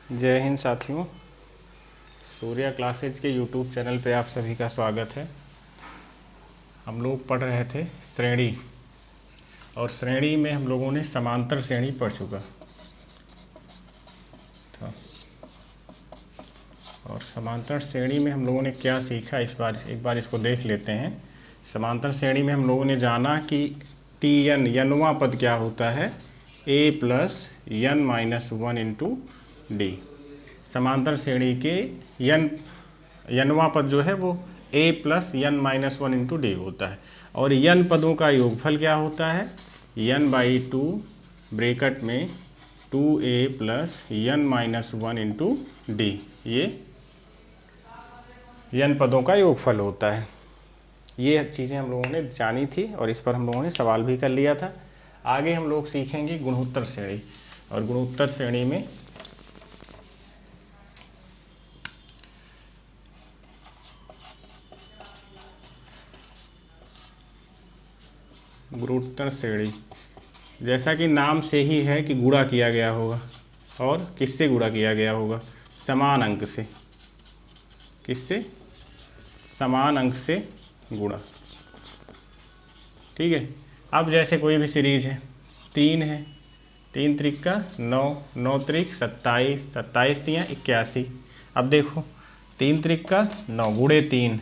जय हिंद साथियों, सूर्या क्लासेज के यूट्यूब चैनल पे आप सभी का स्वागत है। हम लोग पढ़ रहे थे श्रेणी, और श्रेणी में हम लोगों ने समांतर श्रेणी पढ़ चुका था। और समांतर श्रेणी में हम लोगों ने क्या सीखा, इस बार एक बार इसको देख लेते हैं। समांतर श्रेणी में हम लोगों ने जाना कि टी एन यनवा पद क्या होता है, a plus n minus one into d. समांतर श्रेणी के यनवा पद जो है वो a plus n minus one into d होता है। और यन पदों का योगफल क्या होता है, यन बाई टू ब्रैकेट में 2a plus n minus one into D, ये यन पदों का योगफल होता है। ये चीज़ें हम लोगों ने जानी थी और इस पर हम लोगों ने सवाल भी कर लिया था। आगे हम लोग सीखेंगे गुणोत्तर श्रेणी, और गुणोत्तर श्रेणी में गुणोत्तर श्रेणी जैसा कि नाम से ही है कि गुणा किया गया होगा। और किससे गुणा किया गया होगा, समान अंक से। किससे, समान अंक से गुणा। ठीक है। अब जैसे कोई भी सीरीज है, 3 है, 3 त्रिक का 9, 9 त्रिक 27, 27 तियाँ 81। अब देखो 3 त्रिक का 9 गुणे 3,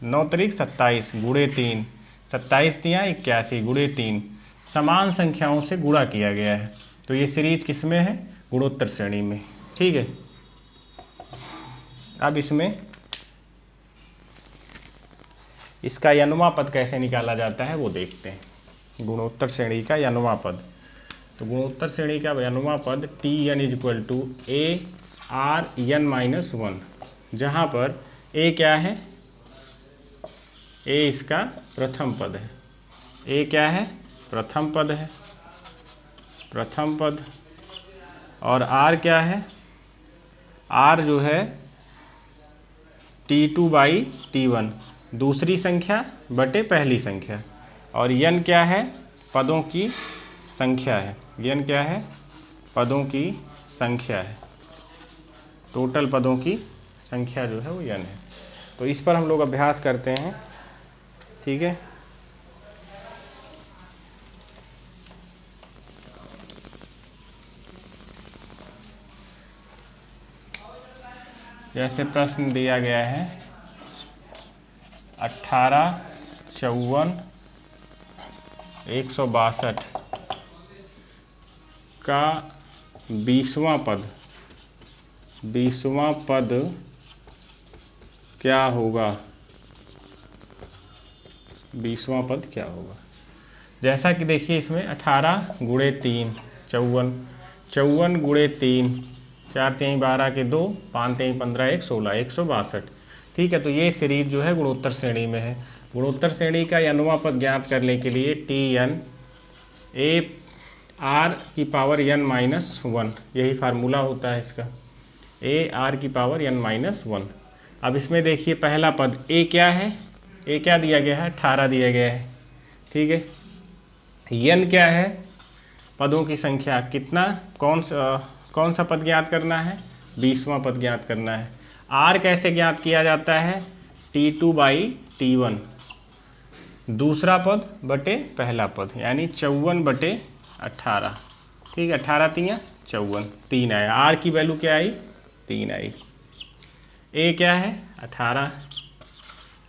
9 त्रिक 27 गुणे 3, 27 तियाँ 81 गुणे 3, समान संख्याओं से गुणा किया गया है। तो ये सीरीज किस में है, गुणोत्तर श्रेणी में। ठीक है। अब इसमें इसका यनवा पद कैसे निकाला जाता है वो देखते हैं। गुणोत्तर श्रेणी का यनवा पद, तो गुणोत्तर श्रेणी का यनवा पद T N is equal to A R N minus one, जहाँ पर ए क्या है, ए इसका प्रथम पद है। ए क्या है, प्रथम पद है, प्रथम पद। और आर क्या है, आर जो है T2 बाई T1, दूसरी संख्या बटे पहली संख्या। और यन क्या है, पदों की संख्या है। यन क्या है, पदों की संख्या है। टोटल पदों की संख्या जो है वो यन है। तो इस पर हम लोग अभ्यास करते हैं। ठीक है। जैसे प्रश्न दिया गया है 18, 54, 162 का 20वां पद, 20वां पद क्या होगा, 20वां पद क्या होगा। जैसा कि देखिए इसमें 18 गुणे 3 54, 54 गुणे 3, 4 3 12 के 2, 5 3 15 1 16, 162। ठीक है। तो ये सीरीज जो है गुणोत्तर श्रेणी में है। गुणोत्तर श्रेणी का यनवा पद ज्ञात करने के लिए टी एन ए आर की पावर एन माइनस वन, यही फार्मूला होता है इसका, ए आर की पावर एन माइनस वन। अब इसमें देखिए पहला पद ए क्या है, ए क्या दिया गया है, 18 दिया गया है। ठीक है। यन क्या है, पदों की संख्या, कितना, कौन सा पद ज्ञात करना है, 20वां पद ज्ञात करना है। आर कैसे ज्ञात किया जाता है, T2 बाई T1, दूसरा पद बटे पहला पद, यानी 54 बटे 18। ठीक है। 18 तियाँ 54, 3 आया। आर की वैल्यू क्या आई, 3 आई। ए क्या है 18,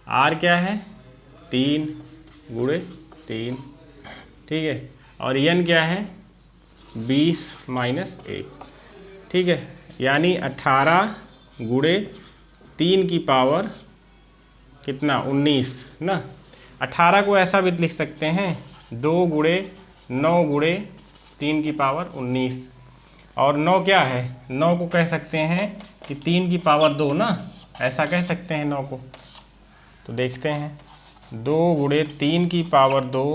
आर क्या है 3 गुणे 3। ठीक है। और एन क्या है 20 माइनस 1। ठीक है। यानी 18 गुणे 3 की पावर कितना, 19 ना। 18 को ऐसा भी लिख सकते हैं 2 गुणे 9 गुणे 3 की पावर 19। और 9 क्या है, 9 को कह सकते हैं कि 3 की पावर 2 ना, ऐसा कह सकते हैं 9 को। तो देखते हैं 2 गुणे 3 की पावर 2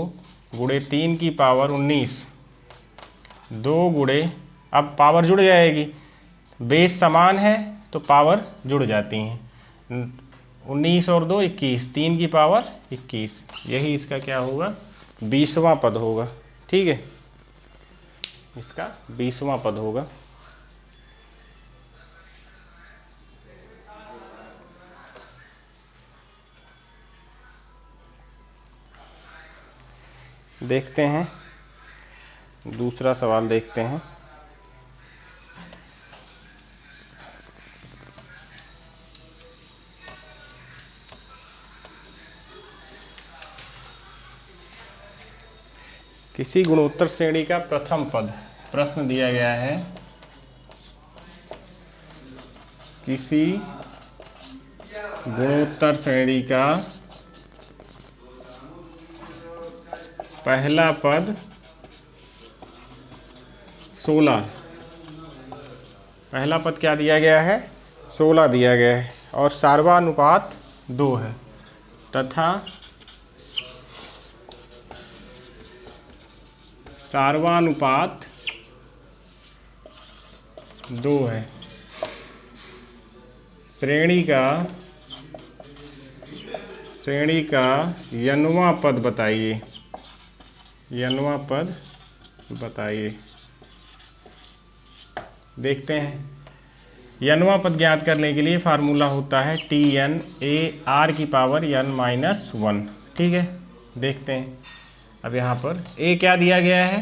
गुणे 3 की पावर 19, 2 गुणे, अब पावर जुड़ जाएगी, बेस समान है तो पावर जुड़ जाती हैं। 19 और 2 21, 3 की पावर 21, यही इसका क्या होगा, 20वां पद होगा। ठीक है। इसका 20वां पद होगा। देखते हैं, दूसरा सवाल देखते हैं। किसी गुणोत्तर श्रेणी का प्रथम पद, प्रश्न दिया गया है किसी गुणोत्तर श्रेणी का पहला पद 16, पहला पद क्या दिया गया है, 16 दिया गया है और सार्वनुपात 2 है तथा सार्वनुपात 2 है। श्रेणी का n वां पद बताइए, n वां पद बताइए। देखते हैं, n वां पद ज्ञात करने के लिए फार्मूला होता है Tn a r की पावर n-1। ठीक है, देखते हैं। अब यहाँ पर a क्या दिया गया है,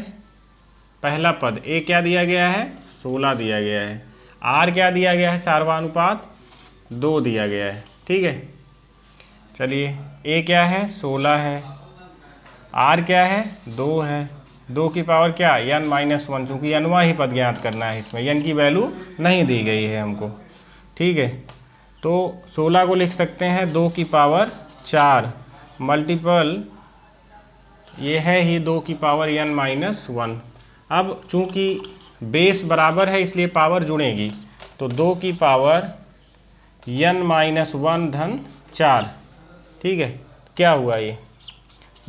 पहला पद a क्या दिया गया है, 16 दिया गया है। r क्या दिया गया है, सार्वनुपात 2 दिया गया है। ठीक है, चलिए a क्या है, 16 है, r क्या है, 2 है, 2 की पावर क्या, n-1, चूँकि n वां ही पद ज्ञात करना है, इसमें n की वैल्यू नहीं दी गई है हमको। ठीक है, तो 16 को लिख सकते हैं 2 की पावर 4 मल्टीपल ये है ही 2 की पावर n-1। अब चूँकि बेस बराबर है इसलिए पावर जुड़ेगी, तो 2 की पावर n-1 धन 4। ठीक है, क्या हुआ ये,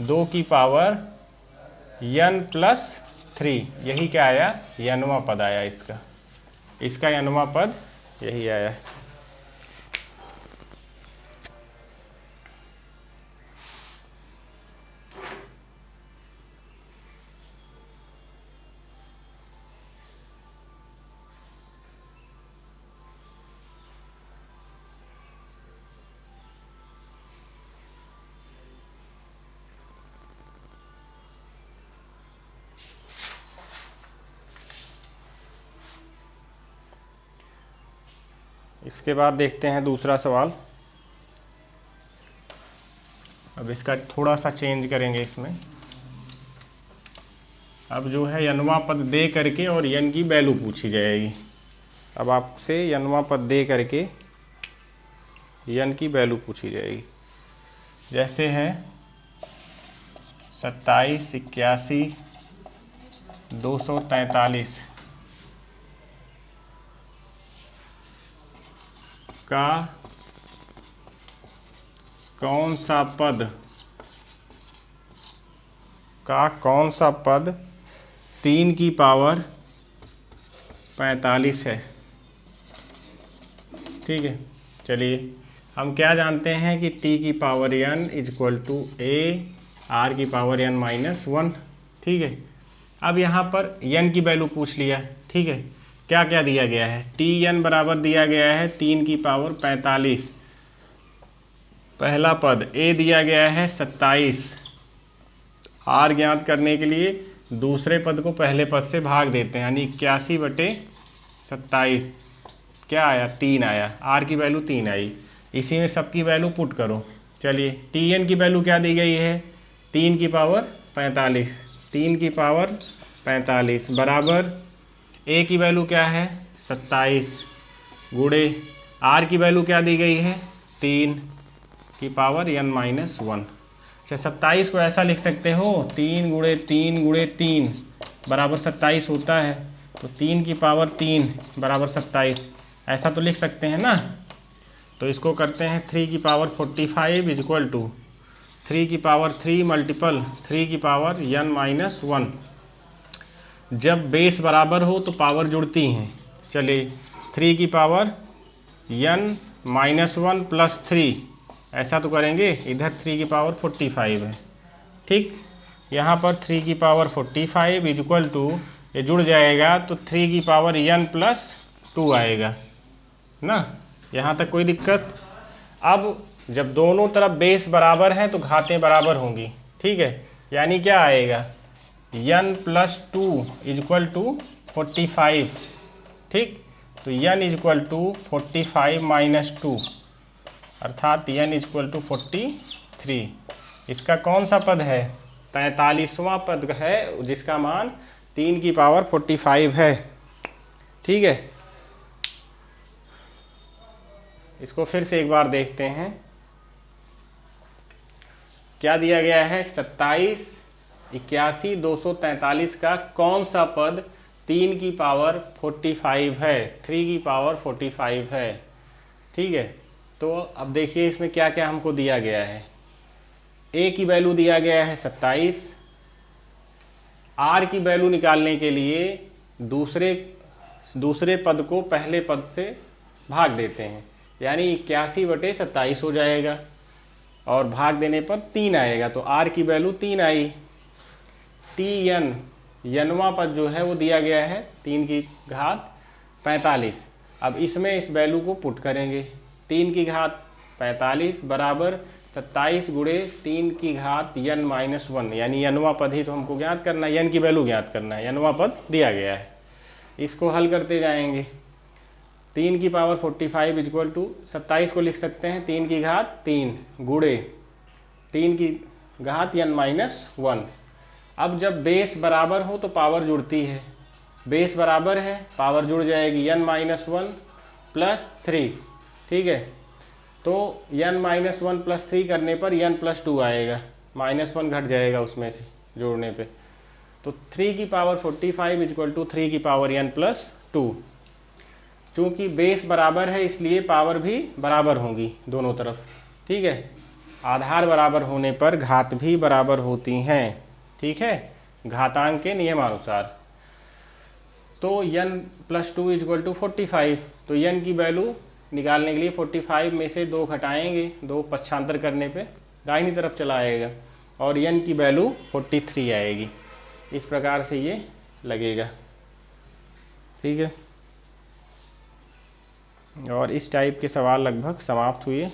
2 की पावर n+3, यही क्या आया, n वां पद आया इसका n वां पद यही आया। इसके बाद देखते हैं दूसरा सवाल। अब इसका थोड़ा सा चेंज करेंगे इसमें। अब जो है n वां पद दे करके और n की वैल्यू पूछी जाएगी। अब आपसे n वां पद दे करके n की वैल्यू पूछी जाएगी। जैसे है 27, 81, 243 का कौन सा पद 3 की पावर 45 है। ठीक है, चलिए हम क्या जानते हैं कि t की पावर n = a r की पावर n-1। ठीक है, अब यहाँ पर n की वैल्यू पूछ लिया। ठीक है, क्या क्या दिया गया है, Tn बराबर दिया गया है 3 की पावर 45, पहला पद a दिया गया है 27, r ज्ञात करने के लिए दूसरे पद को पहले पद से भाग देते हैं, यानी 81/27 क्या आया, 3 आया, r की वैल्यू 3 आई। इसी में सबकी वैल्यू पुट करो। चलिए Tn की वैल्यू क्या दी गई है, 3 की पावर 45, 3 की पावर 45 बराबर a की वैल्यू क्या है 27 गुणे r की वैल्यू क्या दी गई है 3 की पावर n-1। अच्छा, 27 को ऐसा लिख सकते हो 3 गुणे 3 गुणे 3 बराबर 27 होता है, तो 3 की पावर 3 बराबर 27, ऐसा तो लिख सकते हैं ना। तो इसको करते हैं 3 की पावर 45 = 3 की पावर 3 मल्टीपल 3 की पावर n-1। जब बेस बराबर हो तो पावर जुड़ती हैं। चलिए 3 की पावर n-1 + 3, ऐसा तो करेंगे, इधर 3 की पावर 45 है। ठीक, यहाँ पर 3 की पावर 45 = ये जुड़ जाएगा तो 3 की पावर n+2 आएगा ना। यहाँ तक कोई दिक्कत। अब जब दोनों तरफ बेस बराबर हैं तो घातें बराबर होंगी। ठीक है, यानी क्या आएगा, n प्लस 2 इजक्वल टू 45, ठीक। तो n इजक्वल टू 45 माइनस 2 अर्थात n इजक्वल टू 43। इसका कौन सा पद है, 43वां पद है, जिसका मान 3 की पावर 45 है, ठीक है। इसको फिर से एक बार देखते हैं, क्या दिया गया है, 27, 81, 243 का कौन सा पद 3 की पावर 45 है, 3 की पावर 45 है, ठीक है। तो अब देखिए इसमें क्या क्या हमको दिया गया है। a की वैल्यू दिया गया है 27, r की वैल्यू निकालने के लिए दूसरे पद को पहले पद से भाग देते हैं, यानी 81/27 हो जाएगा और भाग देने पर 3 आएगा, तो r की वैल्यू 3 आई। tn यनवा पद जो है वो दिया गया है 3 की घात 45। अब इसमें इस वैल्यू को पुट करेंगे, 3 की घात 45 बराबर 27 गुणे 3 की घात n माइनस 1, यानी यनवा पद ही तो हमको ज्ञात करना है, n की वैल्यू ज्ञात करना है, यनवा पद दिया गया है। इसको हल करते जाएंगे, 3 की पावर 45 इक्वल टू 27 को लिख सकते हैं 3 की घात 3 गुणे 3 की घात n माइनस 1। अब जब बेस बराबर हो तो पावर जुड़ती है, बेस बराबर है पावर जुड़ जाएगी, n माइनस 1 प्लस 3, ठीक है। तो n माइनस 1 प्लस 3 करने पर n प्लस 2 आएगा, माइनस 1 घट जाएगा उसमें से जोड़ने पे, तो 3 की पावर 45 इक्वल टू 3 की पावर n प्लस 2। चूँकि बेस बराबर है इसलिए पावर भी बराबर होंगी दोनों तरफ, ठीक है। आधार बराबर होने पर घात भी बराबर होती हैं, ठीक है, घातांक के नियमानुसार। तो n प्लस 2 इक्वल टू 45, तो n की वैल्यू निकालने के लिए 45 में से 2 घटाएंगे, 2 पक्षांतर करने पे दाहिनी तरफ चला आएगा और n की वैल्यू 43 आएगी। इस प्रकार से ये लगेगा, ठीक है। और इस टाइप के सवाल लगभग समाप्त हुए।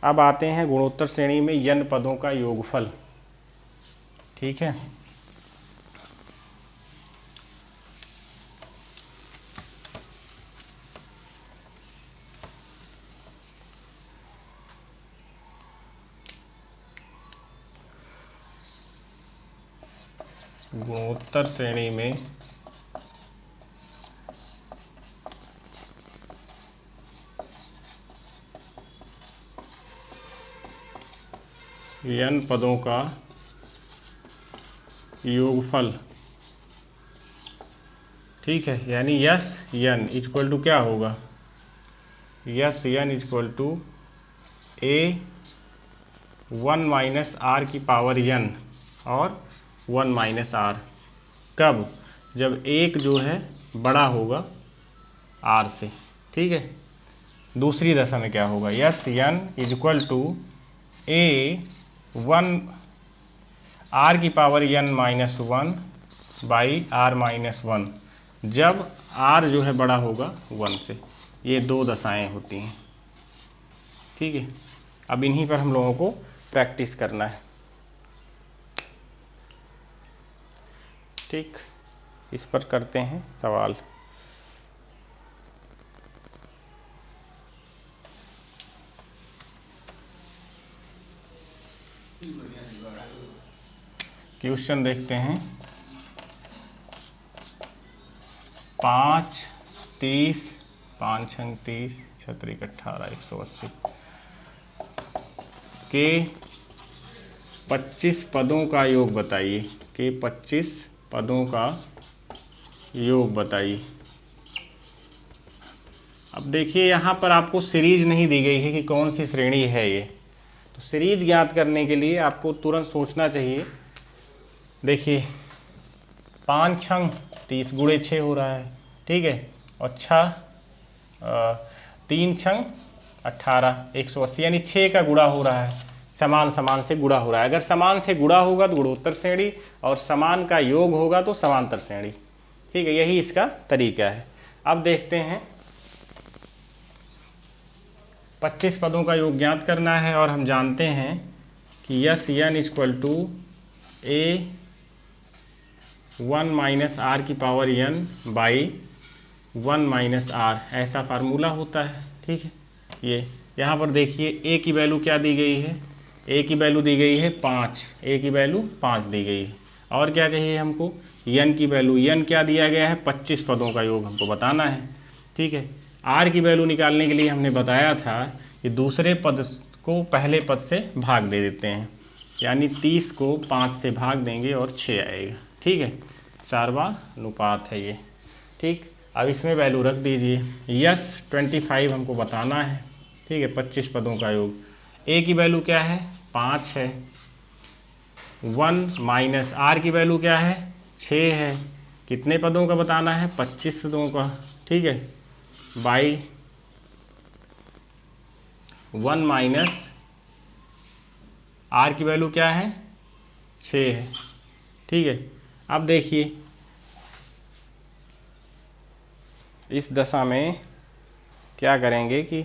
अब आते हैं गुणोत्तर श्रेणी में n पदों का योगफल, ठीक है। गुणोत्तर श्रेणी में n पदों का योगफल, ठीक है, यानी यस n इक्वल टू क्या होगा, S n equal to a1 minus are की पावर n और 1 माइनस आर। कब, जब एक जो है बड़ा होगा r से, ठीक है। दूसरी दशा में क्या होगा, S n equal to a1 r की power n minus 1 by r minus 1, जब r जो है बड़ा होगा 1 से। ये 2 दशाएं होती हैं, ठीक है। अब इन्हीं पर हम लोगों को प्रैक्टिस करना है, ठीक। इस पर करते हैं सवाल। क्वेश्चन देखते हैं, 5, 30, 5 छंग 30, 6 18, 180 के 25 पदों का योग बताइए, के 25 पदों का योग बताइए। अब देखिए यहाँ पर आपको सीरीज नहीं दी गई है कि कौन सी श्रेणी है ये, तो सीरीज ज्ञात करने के लिए आपको तुरंत सोचना चाहिए। देखिए 5 छंग 30 गुणे 6 हो रहा है, ठीक है, और 3 छंग 18, 180, यानी 6 का गुणा हो रहा है, समान समान से गुणा हो रहा है। अगर समान से गुणा होगा तो गुणोत्तर श्रेणी, और समान का योग होगा तो समांतर श्रेणी, ठीक है, यही इसका तरीका है। अब देखते हैं, 25 पदों का योग ज्ञात करना है और हम जानते हैं कि S n equal to a 1 minus are की power n by 1 minus r, ऐसा फार्मूला होता है। ठीक है, ये यहाँ पर देखिए ए की वैल्यू क्या दी गई है, ए की वैल्यू दी गई है 5, ए की वैल्यू 5 दी गई है। और क्या चाहिए हमको, n की वैल्यू, n क्या दिया गया है 25 पदों का योग हमको बताना है। ठीक है, r की वैल्यू निकालने के लिए हमने बताया था कि दूसरे पद को पहले पद से भाग दे देते हैं, यानी 30 को 5 से भाग देंगे और 6 आएगा। ठीक है, 4वां अनुपात है ये। ठीक, अब इसमें वैल्यू रख दीजिए, यस 25 हमको बताना है। ठीक है, 25 पदों का योग, ए की वैल्यू क्या है 5 है, 1 माइनस आर की वैल्यू क्या है 6 है, कितने पदों का बताना है 25 पदों का। ठीक है, बाई 1 माइनस आर की वैल्यू क्या है 6 है। ठीक है, अब देखिए इस दशा में क्या करेंगे कि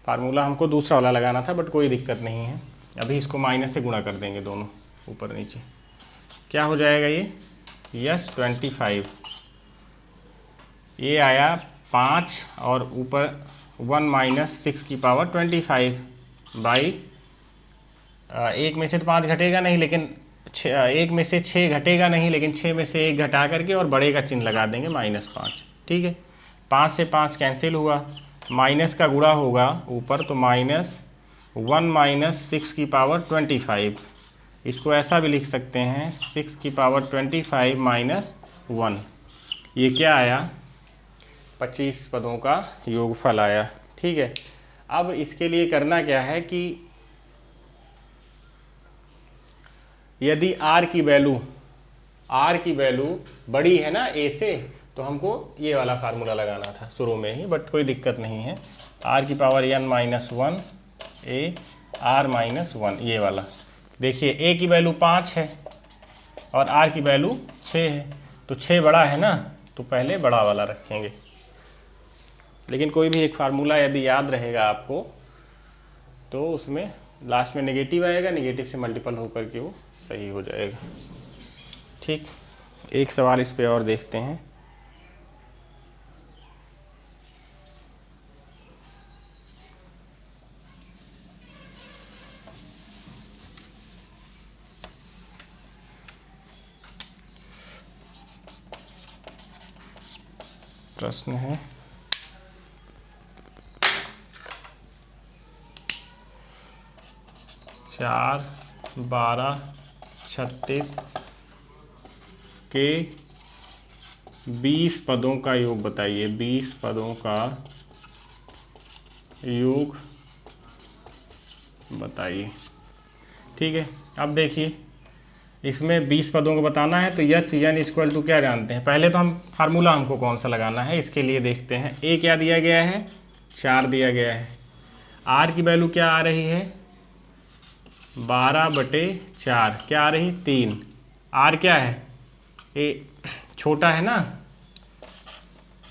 फार्मूला हमको दूसरा वाला लगाना था, बट कोई दिक्कत नहीं है, अभी इसको माइनस से गुणा कर देंगे दोनों ऊपर नीचे। क्या हो जाएगा ये, यस 25, ये आया 5 और ऊपर 1 माइनस 6 की पावर 25 बाई, एक में से तो 5 घटेगा नहीं, लेकिन एक में से 6 घटेगा नहीं, लेकिन 6 में से 1 घटा करके और बड़े का चिन्ह लगा देंगे -5। ठीक है, 5 से 5 कैंसिल हुआ, माइनस का गुणा होगा ऊपर तो -1 माइनस 6 की पावर 25, इसको ऐसा भी लिख सकते हैं 6 की पावर 25 माइनस 1, ये क्या आया 25 पदों का योगफल आया। ठीक है, अब इसके लिए करना क्या है कि यदि r की वैल्यू बड़ी है ना a से, तो हमको ये वाला फार्मूला लगाना था शुरू में ही, बट कोई दिक्कत नहीं है। r की power n minus 1 a r minus 1, ये वाला देखिए a की वैल्यू 5 है और r की वैल्यू 6 है, तो 6 बड़ा है ना, तो पहले बड़ा वाला रखेंगे। लेकिन कोई भी एक फार्मूला यदि याद रहेगा आपको तो उसमें लास्ट में नेगेटिव आएगा, नेगेटिव से मल्टीपल होकर के वो सही हो जाएगा। ठीक, एक सवाल इस पे और देखते हैं। प्रश्न है चार 12 36 के 20 पदों का योग बताइए, 20 पदों का योग बताइए। ठीक है, अब देखिए इसमें 20 पदों को बताना है, तो यस n इक्वल टू क्या जानते हैं, पहले तो हम फार्मूला हमको कौन सा लगाना है इसके लिए देखते हैं। a क्या दिया गया है 4 दिया गया है, r की वैल्यू क्या आ रही है 12/4, क्या आ रही 3, r क्या है a छोटा है ना,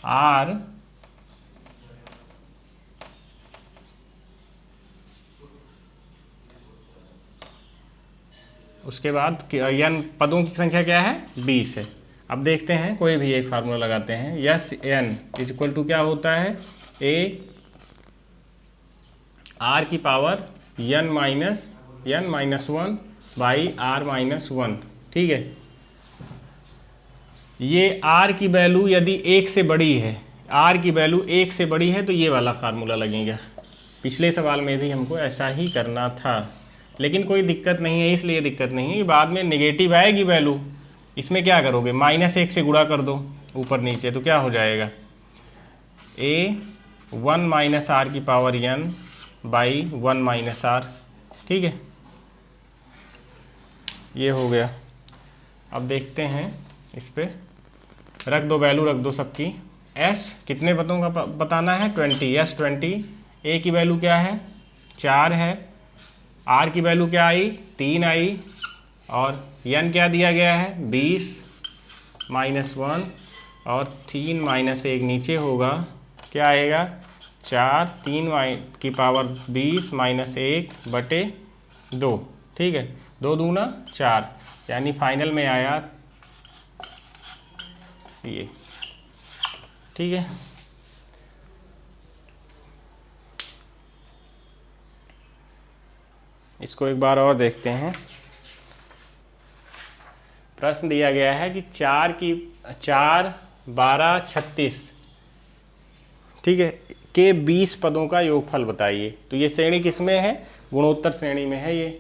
r उसके बाद n पदों की संख्या क्या है 20 है। अब देखते हैं कोई भी एक फार्मूला लगाते हैं, यस n इक्वल टू क्या होता है a r की power n minus 1 by r minus 1। ठीक है, ये r की वैल्यू यदि 1 से बड़ी है, r की वैल्यू 1 से बड़ी है तो ये वाला फार्मूला लगेगा। पिछले सवाल में भी हमको ऐसा ही करना था, लेकिन कोई दिक्कत नहीं है, इसलिए दिक्कत नहीं है, बाद में नेगेटिव आएगी वैल्यू, इसमें क्या करोगे -1 से गुणा कर दो ऊपर नीचे, तो क्या हो जाएगा a 1 माइनस r की power n by 1 minus r। ठीक है, ये हो गया। अब देखते हैं इस पे रख दो, वैल्यू रख दो सबकी। s कितने पदों का बताना है 20, s 20, a की वैल्यू क्या है 4 है, r की वैल्यू क्या आई 3 आई, और n क्या दिया गया है 20 माइनस 1 और 3 माइनस 1 नीचे होगा, क्या आएगा 4 3 की पावर 20 माइनस 1/2। ठीक है, 2 दूना 4, यानी फाइनल में आया ये। ठीक है, इसको एक बार और देखते हैं। प्रश्न दिया गया है कि 4 12 36, ठीक है, के 20 पदों का योगफल बताइए। तो ये श्रेणी किसमें है? गुणोत्तर श्रेणी में है। ये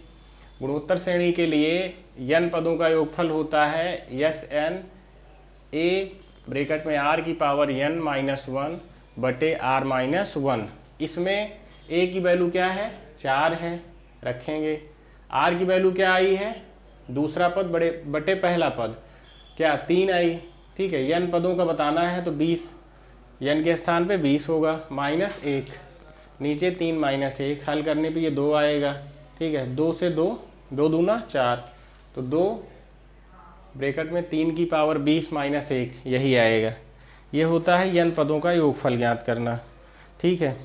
गुणोत्तर श्रेणी के लिए n पदों का योगफल होता है यस एन ए ब्रैकेट में r की पावर n माइनस 1 बटे r माइनस 1। इसमें a की वैल्यू क्या है? 4 है, रखेंगे। r की वैल्यू क्या आई है? दूसरा पद बटे पहला पद क्या 3 आई। ठीक है, n पदों का बताना है तो 20, n के स्थान पे 20 होगा, माइनस 1, नीचे 3 माइनस 1, हल करने पे ये 2 आएगा। ठीक है, 2 से 2, 2 दूना 4, तो 2 ब्रैकेट में 3 की पावर 20 माइनस 1, यही आएगा। ये होता है n पदों का योगफल ज्ञात करना। ठीक है,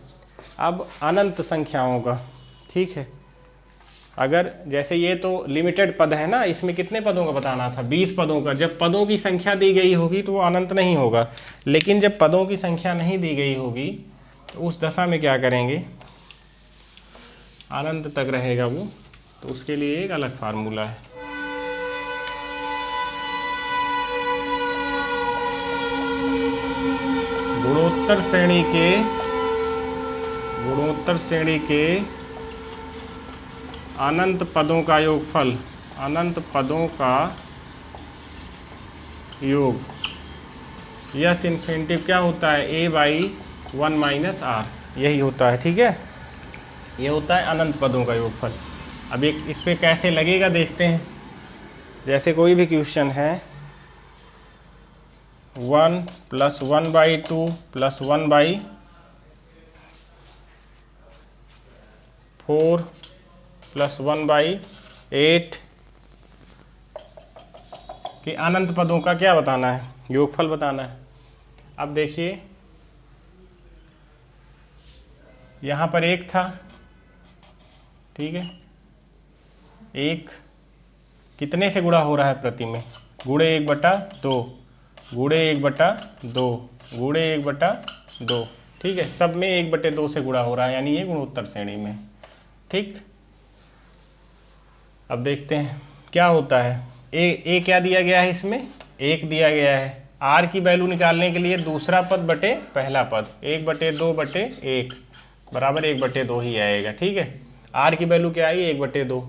अब अनंत संख्याओं का, ठीक है, अगर जैसे ये तो लिमिटेड पद है ना, इसमें कितने पदों का बताना था? 20 पदों का। जब पदों की संख्या दी गई होगी तो वो अनंत नहीं होगा, लेकिन जब पदों की संख्या नहीं दी गई होगी तो उस दशा में क्या करेंगे? अनंत तक रहेगा वो, तो उसके लिए एक अलग फार्मूला है। गुणोत्तर श्रेणी के अनंत पदों का योगफल, अनंत पदों का योग, यस इन्फिनिटिव क्या होता है? a बाई 1 माइनस r, यही होता है। ठीक है, ये होता है अनंत पदों का योगफल। अब एक इस पे कैसे लगेगा देखते हैं। जैसे कोई भी क्वेश्चन है 1 plus 1 by 2 plus 1 by 4 plus 1 by 8 कि अनंत पदों का क्या बताना है? योगफल बताना है। अब देखिए यहाँ पर 1 था, ठीक है, 1 कितने से गुणा हो रहा है प्रति में? गुणे 1/2, गुणे 1/2, गुणे 1/2। ठीक है, सब में 1/2 से गुणा हो रहा है, यानी ये गुणोत्तर श्रेणी में। ठीक, अब देखते हैं क्या होता है। ए क्या दिया गया है? इसमें 1 दिया गया है। आर की वैल्यू निकालने के लिए दूसरा पद बटे पहला पद, 1/2 बटे 1 बराबर 1/2 ही आएगा। ठीक है, आर की वैल्यू क्या आई? 1/2।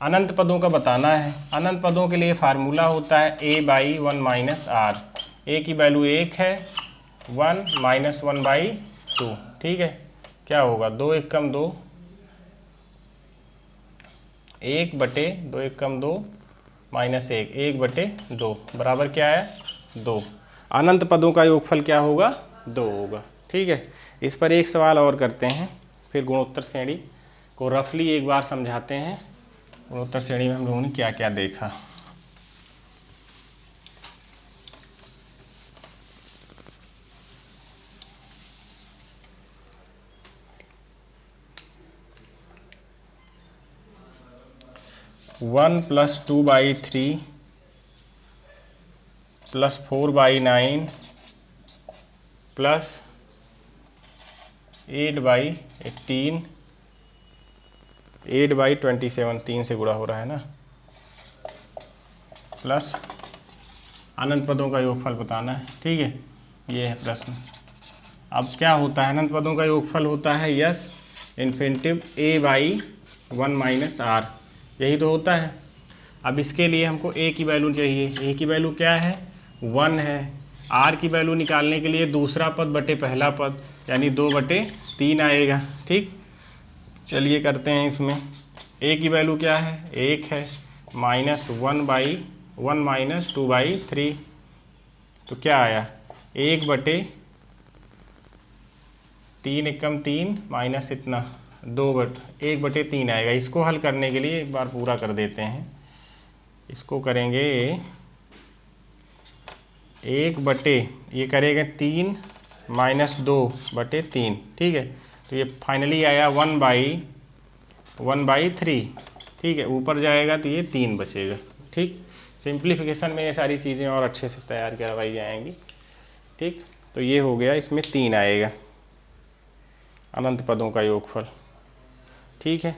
अनंत पदों का बताना है। अनंत पदों के लिए फार्मूला होता है a बाई 1 माइनस आर। ए की वैल्यू 1 है, 1 माइनस 1 बाई 2। ठीक है, क्या होगा? 2 1 कम 2, 1/2 1 कम 2 माइनस 1, 1/2 बराबर क्या है? 2। अनंत पदों का योगफल क्या होगा? 2 होगा। ठीक है, इस पर एक सवाल और करते हैं, फिर गुणोत्तर श्रेणी को रफली एक बार समझाते हैं। गुणोत्तर श्रेणी में हम लोगों ने क्या क्या देखा। वन प्लस 2/3 प्लस 4/9 प्लस 8/18, 8/27, 3 से गुणा हो रहा है ना, प्लस अनंत पदों का योगफल बताना है। ठीक है, ये है प्रश्न। अब क्या होता है? अनंत पदों का योगफल होता है S infinity a by 1 minus R, यही तो होता है। अब इसके लिए हमको a की वैल्यू चाहिए। a की वैल्यू क्या है? 1 है। r की वैल्यू निकालने के लिए दूसरा पद बटे पहला पद, यानी 2/3 आएगा। ठीक, चलिए करते हैं इसमें। a की वैल्यू क्या है? 1 है, माइनस 1/1 माइनस 2/3, तो क्या आया? 1/3 1 कम 3 माइनस इतना 1/3 आएगा। इसको हल करने के लिए एक बार पूरा कर देते हैं। इसको करेंगे 1/, ये करेंगे 3 माइनस 2/3। ठीक है, तो ये फाइनली आया 1/3। ठीक ठीक है, ऊपर जाएगा तो ये 3 बचेगा। ठीक, सिंप्लीफिकेशन में ये सारी चीज़ें और अच्छे से तैयार करवाई जाएंगी। ठीक, तो ये हो गया, इसमें 3 आएगा अनंत पदों का योगफल। ठीक है,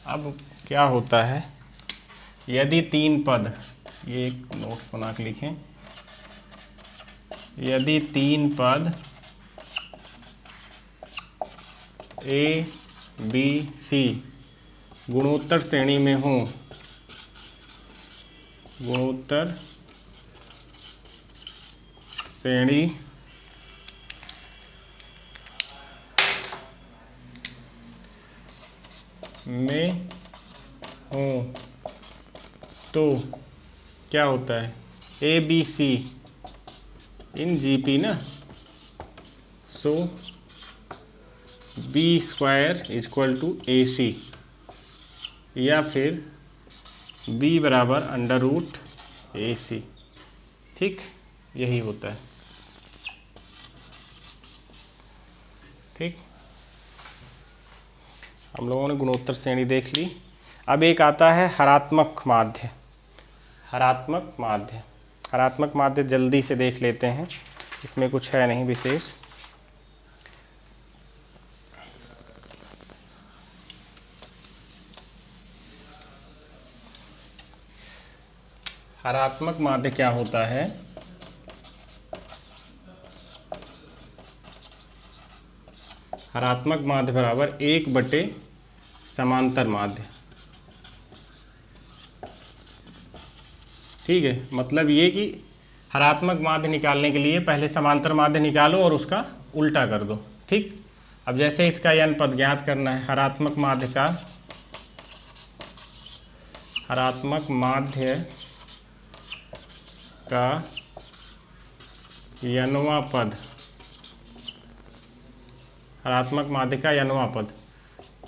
अब क्या होता है, यदि 3 पद, ये एक नोट्स बना के लिखें, यदि 3 पद ए बी सी गुणोत्तर श्रेणी में हों, गुणोत्तर श्रेणी में हों तो क्या होता है, A B C in GP ना, सो बी स्क्वायर इक्वल टू ए सी, या फिर बी बराबर अंडर रूट ए सी। ठीक, यही होता है। ठीक, हम लोगों ने गुणोत्तर श्रेणी देख ली। अब एक आता है हरात्मक माध्य। हरात्मक माध्य, हरात्मक माध्य जल्दी से देख लेते हैं, इसमें कुछ है नहीं विशेष। हरात्मक माध्य क्या होता है, हरात्मक माध्य बराबर 1 बटे समांतर माध्य। ठीक है, मतलब ये कि हरात्मक माध्य निकालने के लिए पहले समांतर माध्य निकालो और उसका उल्टा कर दो। ठीक, अब जैसे इसका n पद ज्ञात करना है, हरात्मक माध्य का, हरात्मक माध्य का n वां पद, हरात्मक माध्य का n वां पद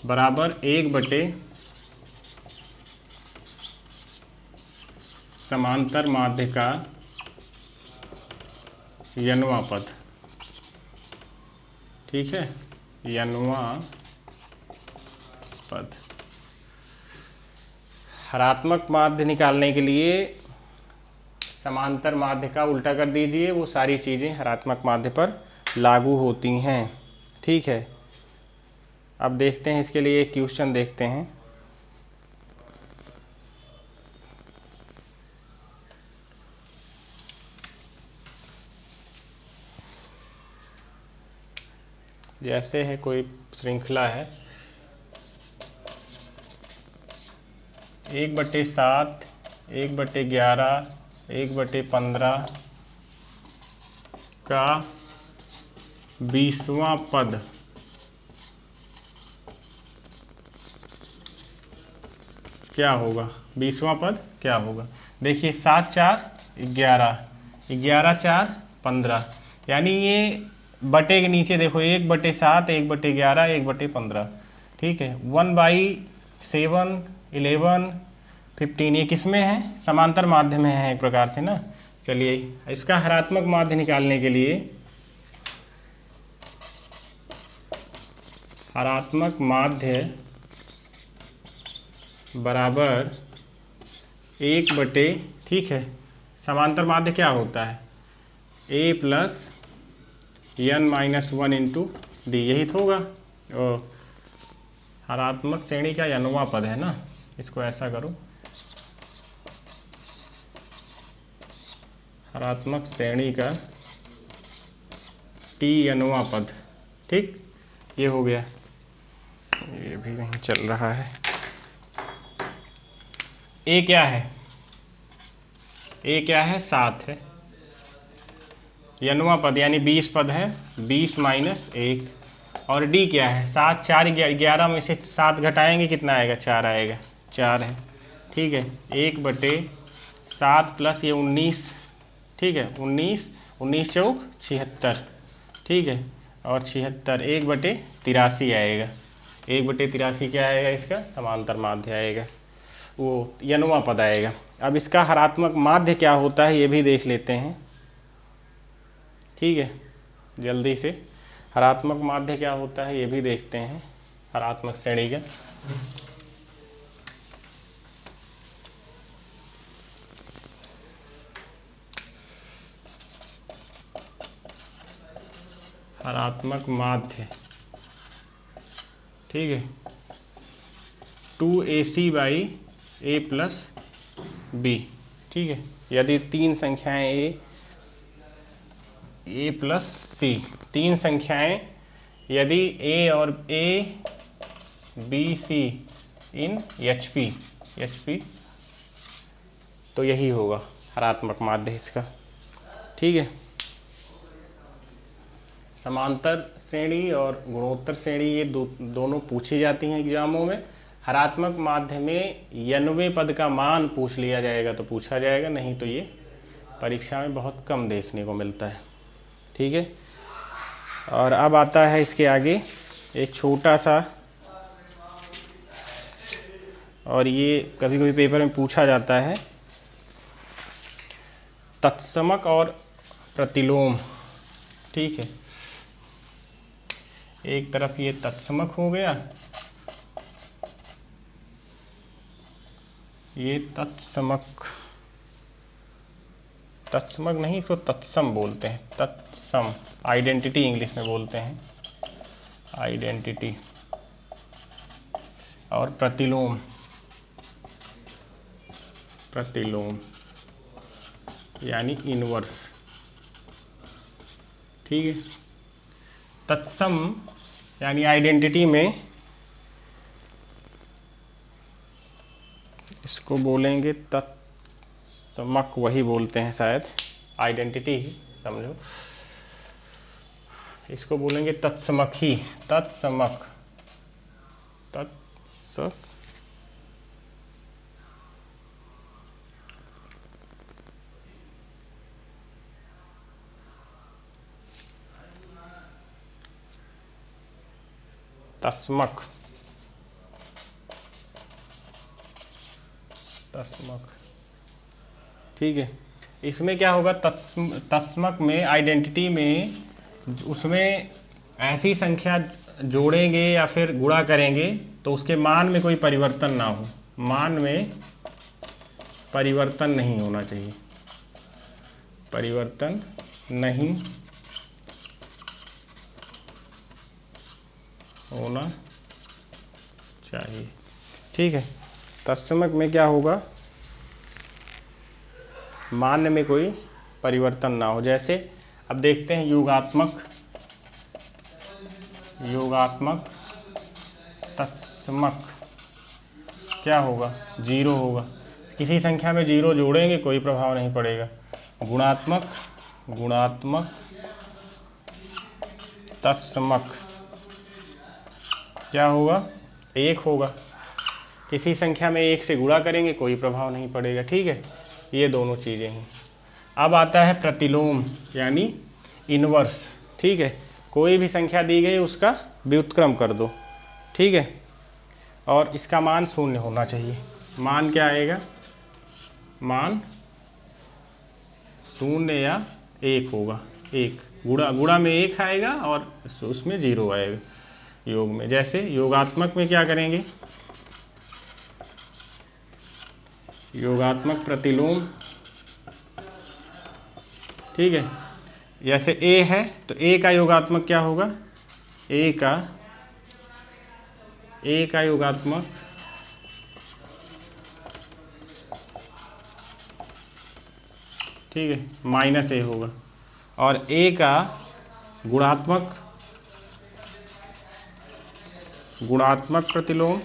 बराबर 1 बटे समांतर माध्य का n वां पद। ठीक है, n वां पद। हरात्मक माध्य निकालने के लिए समांतर माध्य का उल्टा कर दीजिए, वो सारी चीज़ें हरात्मक माध्य पर लागू होती हैं। ठीक है, अब देखते हैं, इसके लिए एक क्वेश्चन देखते हैं। जैसे है कोई श्रृंखला है, 1/7, 1/11, 1/15 का 20वां पद क्या होगा, 20वां पद क्या होगा। देखिए 7 4 11, 11 4 15, यानी ये बटे के नीचे देखो 1/7, 1/11, 1/15। ठीक है, 1/7, 11, 15, ये किस में है, समांतर माध्य में है एक प्रकार से ना। चलिए, इसका हरात्मक माध्य निकालने के लिए, हरात्मक माध्य बराबर 1 बटे, ठीक है, समांतर माध्य क्या होता है, a plus n-1 into D, यही तो होगा। और हरात्मक श्रेणी का n वां पद है ना, इसको ऐसा करो, हरात्मक श्रेणी का n वां पद। ठीक, ये हो गया, ये भी नहीं चल रहा है। ए क्या है, ए क्या है, 7 है, n वां पद यानी 20 पद है, 20 माइनस 1। और डी क्या है, 7 4 11 में से 7 घटाएंगे कितना आएगा, 4 आएगा, 4 है। ठीक है, 1/7 प्लस ये 19, ठीक है, 19 19 चौक 76। ठीक है, और 76 1/83 आएगा, 1/83 क्या आएगा, इसका समांतर माध्य आएगा। वो यनवा पद आएगा। अब इसका हरात्मक माध्य क्या होता है ये भी देख लेते हैं, ठीक है, जल्दी से। हरात्मक माध्य क्या होता है ये भी देखते हैं, हरात्मक श्रेणी का। हरात्मक माध्य, ठीक है, 2ac by a plus b, ठीक है। यदि तीन संख्याएं a प्लस c, तीन संख्याएं यदि a और a b c in HP तो यही होगा हरात्मक माध्य इसका, ठीक है। समांतर श्रेणी और गुणोत्तर श्रेणी ये दोनों पूछी जाती हैं एग्जामों में। हरात्मक माध्य में 90 पद का मान पूछ लिया जाएगा तो पूछा जाएगा, नहीं तो ये परीक्षा में बहुत कम देखने को मिलता है, ठीक है। और अब आता है इसके आगे एक छोटा सा, और ये कभी कभी पेपर में पूछा जाता है, तत्समक और प्रतिलोम, ठीक है। एक तरफ ये तत्समक हो गया, ये तत्समक नहीं तो तत्सम बोलते हैं, तत्सम आइडेंटिटी इंग्लिश में बोलते हैं, आइडेंटिटी। और प्रतिलोम यानी इनवर्स, ठीक है। तत्सम यानी आइडेंटिटी में इसको बोलेंगे तत्समक, वही बोलते हैं शायद, आइडेंटिटी ही समझो, इसको बोलेंगे तत्समक ही, तत्समक, तस्मक, ठीक है। इसमें क्या होगा, तस्मक में आइडेंटिटी में उसमें ऐसी संख्या जोड़ेंगे या फिर गुणा करेंगे तो उसके मान में कोई परिवर्तन ना हो, मान में परिवर्तन नहीं होना चाहिए, परिवर्तन नहीं होना चाहिए, ठीक है। तत्समक में क्या होगा, मान में कोई परिवर्तन ना हो। जैसे अब देखते हैं योगात्मक तत्समक क्या होगा, 0 होगा। किसी संख्या में 0 जोड़ेंगे कोई प्रभाव नहीं पड़ेगा। गुणात्मक तत्समक क्या होगा, 1 होगा। किसी संख्या में 1 से गुणा करेंगे कोई प्रभाव नहीं पड़ेगा, ठीक है। ये दोनों चीज़ें हैं। अब आता है प्रतिलोम यानी इनवर्स, ठीक है। कोई भी संख्या दी गई उसका व्युत्क्रम कर दो, ठीक है। और इसका मान 0 होना चाहिए। मान क्या आएगा, मान 0 या 1 होगा। 1 गुणा में 1 आएगा और उसमें 0 आएगा योग में। जैसे योगात्मक में क्या करेंगे, योगात्मक प्रतिलोम, ठीक है। जैसे a है तो a का योगात्मक क्या होगा, a का योगात्मक ठीक है -a होगा। और a का गुणात्मक प्रतिलोम,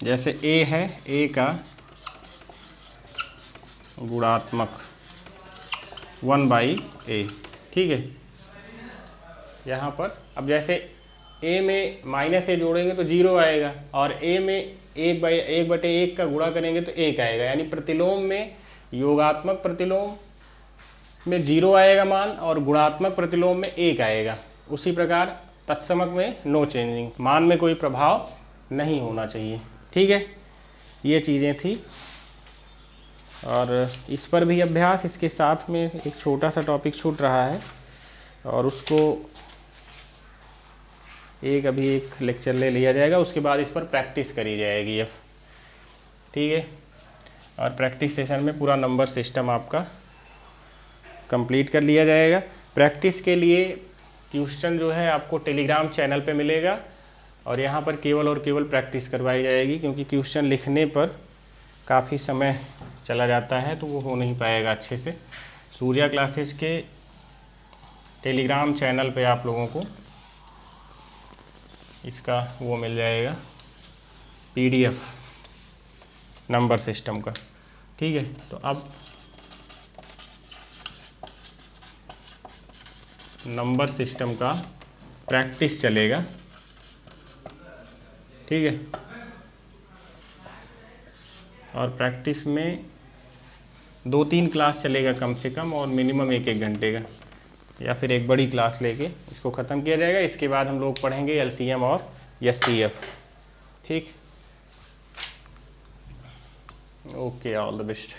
जैसे a है, a का गुणात्मक 1/a, ठीक है। यहाँ पर अब जैसे a में -a जोड़ेंगे तो 0 आएगा और a में 1/1 का गुणा करेंगे तो 1 आएगा। यानी प्रतिलोम में, योगात्मक प्रतिलोम में 0 आएगा मान और गुणात्मक प्रतिलोम में 1 आएगा। उसी प्रकार तत्समक में नो चेंजिंग, मान में कोई प्रभाव नहीं होना चाहिए। ठीक है, ये चीज़ें थी। और इस पर भी अभ्यास, इसके साथ में एक छोटा सा टॉपिक छूट रहा है और उसको अभी एक लेक्चर ले लिया जाएगा, उसके बाद इस पर प्रैक्टिस करी जाएगी अब। ठीक है, और प्रैक्टिस सेशन में पूरा नंबर सिस्टम आपका कंप्लीट कर लिया जाएगा। प्रैक्टिस के लिए क्वेश्चन जो है आपको टेलीग्राम चैनल पे मिलेगा और यहाँ पर केवल और केवल प्रैक्टिस करवाई जाएगी, क्योंकि क्वेश्चन लिखने पर काफ़ी समय चला जाता है तो वो हो नहीं पाएगा अच्छे से। सूर्या क्लासेज के टेलीग्राम चैनल पे आप लोगों को इसका वो मिल जाएगा PDF नंबर सिस्टम का। ठीक है, तो अब नंबर सिस्टम का प्रैक्टिस चलेगा। ठीक है, और प्रैक्टिस में 2-3 क्लास चलेगा कम से कम, और मिनिमम 1-1 घंटे का, या फिर एक बड़ी क्लास लेके इसको ख़त्म किया जाएगा। इसके बाद हम लोग पढ़ेंगे LCM और SCF। ठीक, ओके, ऑल द बेस्ट।